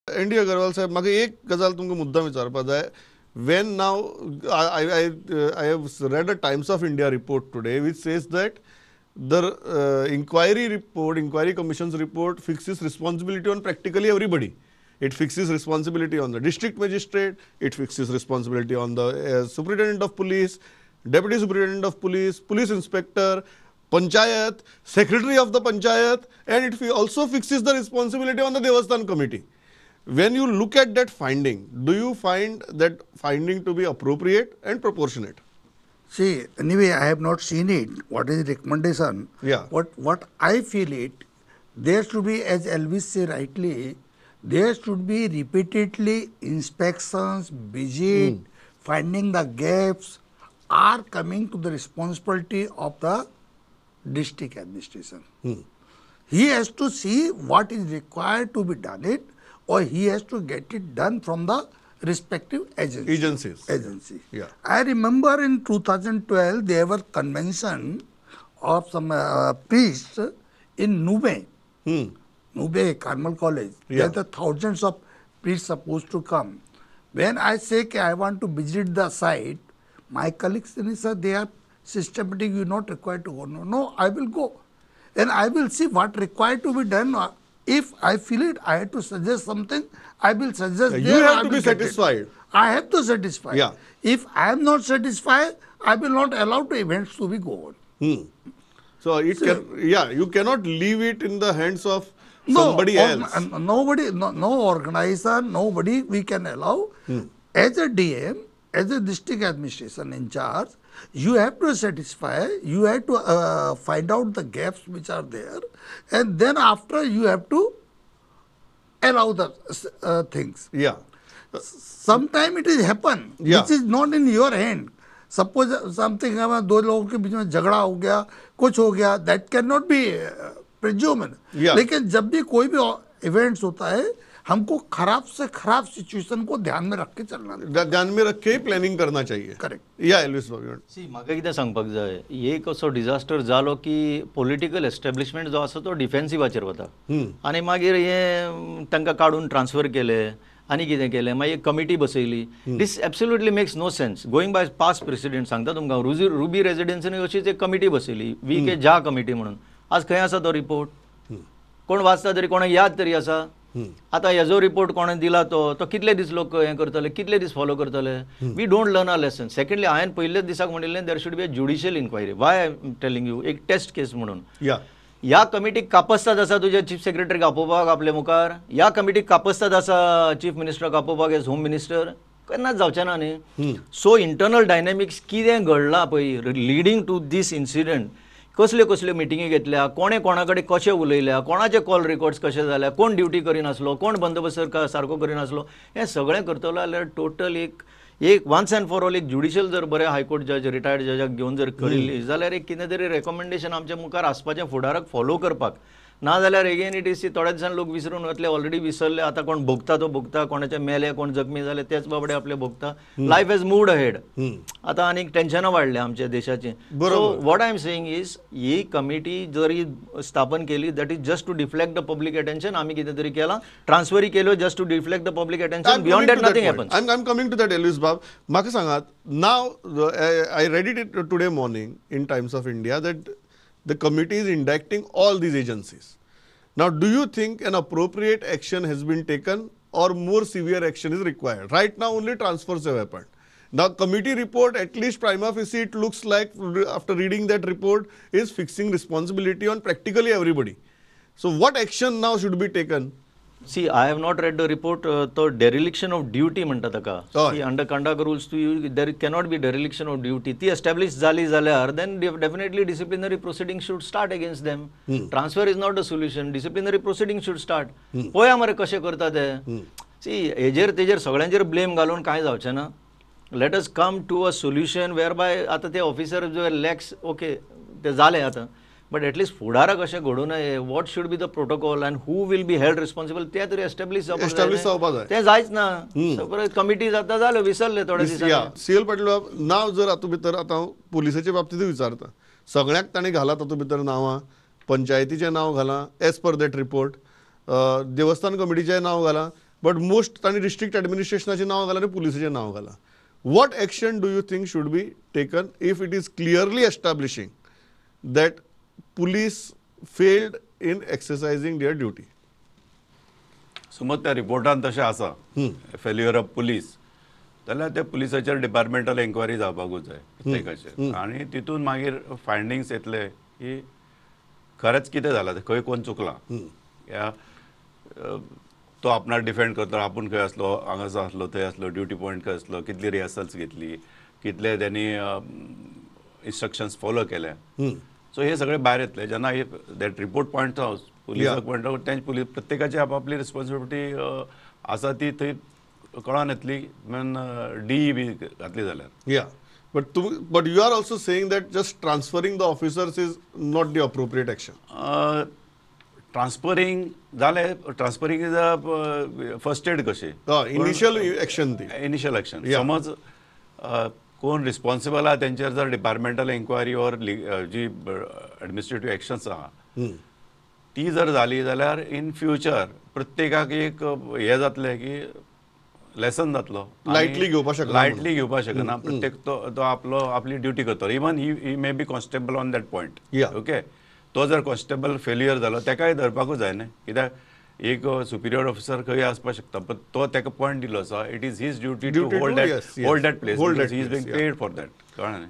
N D Agarwal साहेब, म्हाका एक गजाल तुमकां मुद्दाम विचारपाक जाय. When now I have read a Times of India report today which says that the inquiry commission's report fixes responsibility on practically everybody. It fixes responsibility on the district magistrate, it fixes responsibility on the superintendent of police, deputy superintendent of police, police inspector, panchayat, secretary of the panchayat, and it also fixes the responsibility on the Devasthan committee. When you look at that finding, do you find that finding to be appropriate and proportionate? See, anyway, I have not seen it. What is the recommendation? Yeah. What I feel it, there should be, as Elvis said rightly, there should be repeatedly inspections, visit, finding the gaps are coming to the responsibility of the district administration. He has to see what is required to be done it, or he has to get it done from the respective agency. Yeah. I remember in 2012 there were convention of some priests in Nube, Nube Carmel College. Yeah. There are thousands of priests supposed to come. When I say I want to visit the site, my colleagues say, sir, they are systematic, you are not required to go. No, I will go. And I will see what required to be done. If I feel it, I have to suggest something, I will suggest. You have to be satisfied. I have to satisfy. Yeah. If I am not satisfied, I will not allow the events to be go on. So you cannot leave it in the hands of somebody else. Nobody, no organizer, nobody we can allow. As a DM, as a district administration in charge, you have to satisfy, you have to find out the gaps which are there, and then after you have to allow the things. Yeah. Sometime it is happen, which is not in your hand. Suppose something, दो लोगों के beach में झगड़ा हो गया, कुछ हो गया, that cannot be presumed. लेकिन जब भी कोई भी events होता है, हमको खराब से खराब सिचुएशन को ध्यान में रख के चलना चाहिए. ध्यान में रख के प्लॅनिंग करना चाहिए. करेक्ट. या एल्विस बाबू. सी म्हाका कितें सांगपाक जाय, एक असो डिजास्टर जालो की पॉलिटिकल एस्टॅब्लिशमेंट जो आसा तो डिफेन्सिवाचेर वता आनी मागीर हे तांकां काडून ट्रान्सफर केले आनी कितें केलें, मागीर कमिटी बसयली. This absolutely makes no sense. Going by past president सांगता तुमकां, रुबी रेजिडेन्सीनी अशीच एक कमिटी बसयली, वीके ज्या कमिटी म्हणून. आज खंय आसा तो रिपोर्ट? कोण वाचता तरी, कोणाक याद तरी आसा? आता हेजो रिपोर्ट कोणें दिला तो कितले दीस लोक हें करतले, कितले दीस फॉलो करतले? We don't learn a lesson. Secondly हांवें पयलेच दिसाक म्हणिल्लें there should be a judicial inquiry. Why I am telling you, एक टेस्ट केस म्हणून. ह्या कमिटीक कापस्ताद आसा तुज्या चीफ सेक्रेटरीक आपोवपाक आपले मुखार? ह्या कमिटीक कापस्ताद आसा चीफ मिनिस्टराक आपोवपाक एज होम मिनिस्टर? केन्नाच जावचें ना न्ही. सो इंटरनल डायनॅमिक्स कितें घडलां पळय लिडींग टू दीस इन्सिडंट, कसल्यो कसल्यो मिटिंगी घेतल्या, कोणे कोणा कडेन कशें उलयल्या, कोणाचे कॉल रेकॉर्ड्स कशे जाल्या, कोण ड्युटी करिनासलो, कोण बंदोबस्त सारको करिनासलो, हें सगळें करतलो जाल्यार टोटल एक वन्स एंड फॉर ऑल एक ज्युडिशियल जर बरे हायकोर्ट जज, रिटायर्ड जजाक घेवन जर करिल्ली जाल्यार एक कितें तरी रेकमेंडेशन आमच्या मुखार आसपाचें फुडाराक फॉलो करपाक. ना जाल्यार एगेन इट इज थोडे दिसान लोक विसरून वतले, ऑलरेडी विसरले. आतां कोण भोगता तो भोगता, कोणाचे मेले, कोण जखमी जाले तेच बाबडे आपले भोगता. Life has moved ahead. आतां आनीक टेन्शनां वाडल्या आमच्या देशाची. So what I am saying is, ही कमिटी जरी स्थापन केली that is just to deflect the public attention. आमी कितें तरी केलां, ट्रान्सफरी केल्यो just to deflect the public attention. Beyond that nothing happens. I am coming to that Elvis बाब. म्हाका सांगात, now I read it today morning in Times of India that the committee is inducting all these agencies. Now, do you think an appropriate action has been taken or more severe action is required? Right now, only transfers have happened. Now, committee report, at least prima facie, it looks like, after reading that report, is fixing responsibility on practically everybody. So, what action now should be taken? See I have not read the report. तो dereliction of duty म्हणटा ताका. See under conduct rules to you there cannot be dereliction of duty. ती establish जाली जाल्यार then definitely disciplinary proceeding should start against them. Transfer is not a solution. Disciplinary proceeding should start. पळया मरे कशें करता ते. सी हेजेर तेजेर सगळ्यांचेर ब्लेम घालून कांय जावचें ना. Let us come to a solution वेर बाय आतां ते ऑफिसर जो लॅक्स ओके ते जाले आतां, बट एटलीस्ट फुडाराक अशें घडू नये. What should be the protocol and who will be held responsible ते तरी एस्टॅब्लिश जावपाक जाय. तें जायच ना. कमिटी जाता जालो विसरले थोडे दीस. सीएल पाटील नांव जर हातूंत भितर आतां पुलिसाच्या बाबतींत विचारता, सगळ्यांक ताणें घाला तातूंत भितर नांवां, पंचायतीचें नांव घालां एज पर दॅट रिपोर्ट, देवस्थान कमिटीचें नांव घालां बट मोस्ट तांणी डिस्ट्रिक्ट एडमिनिस्ट्रेशनाचें नांव घालां आनी पुलिसाचें नांव घालां. What action do you think should be taken if it is clearly establishing that police failed in exercising their duty? समज त्या रिपोर्टान तशें आसा फेल्युअर ऑफ पुलीस जाल्यार ते पुलिसाचेर डिपार्टमेंटल एन्क्वायरी जावपाकूच जाय प्रत्येकाचेर आनी तितून मागीर फायंडिंग्स येतले की खरेंच कितें जालां ते खंय कोण चुकला या तो आपणाक डिफेंड करता आपूण खंय आसलो हांगासर आसलो थंय आसलो ड्युटी पॉयंट खंय आसलो कितली रिहर्सल्स घेतली कितले त्यांनी इन्स्ट्रक्शन्स फॉलो केले सो हे सगळे भायर येतले जेन्ना दॅट रिपोर्ट पॉयंट आउट पुलिसाक पॉयंट आउट तेंच पुलीस प्रत्येकाची आपापली रिस्पॉन्सिबिलिटी आसा ती थंय कळोन येतली डीई बी घातली जाल्यार. Yeah, but you are also saying that just transferring the officers is not the appropriate action. Transferring जालें transferring is a first aid कशें Initial action ती. इनिशियल एक्शन समज कोण रिस्पॉन्सिबल आहा तेंचेर जर डिपार्टमेंटल एन्क्वायरी ऑर जी एडमिनिस्ट्रेटिव्ह एक्शन्स आहा ती जर जाली जाल्यार इन फ्युचर प्रत्येकाक एक हे जातलें की लेसन जातलो Lightly घेवपाक शकना लायटली घेवपाक शकना प्रत्येक तो आपली ड्युटी करतलो even he may be constable on that point. Yeah. Okay तो जर कॉन्स्टेबल फेल्युअर जालो तेकाय धरपाकूच जाय न्ही कित्याक एक सुपिरियर ऑफिसर खंय आसपाक शकता पण तो तेका पॉयंट दिलो आसा it is his duty to Duty to, hold yes, yes. That place Hold that he is place, being yeah. Paid for that कळ्ळें न्ही.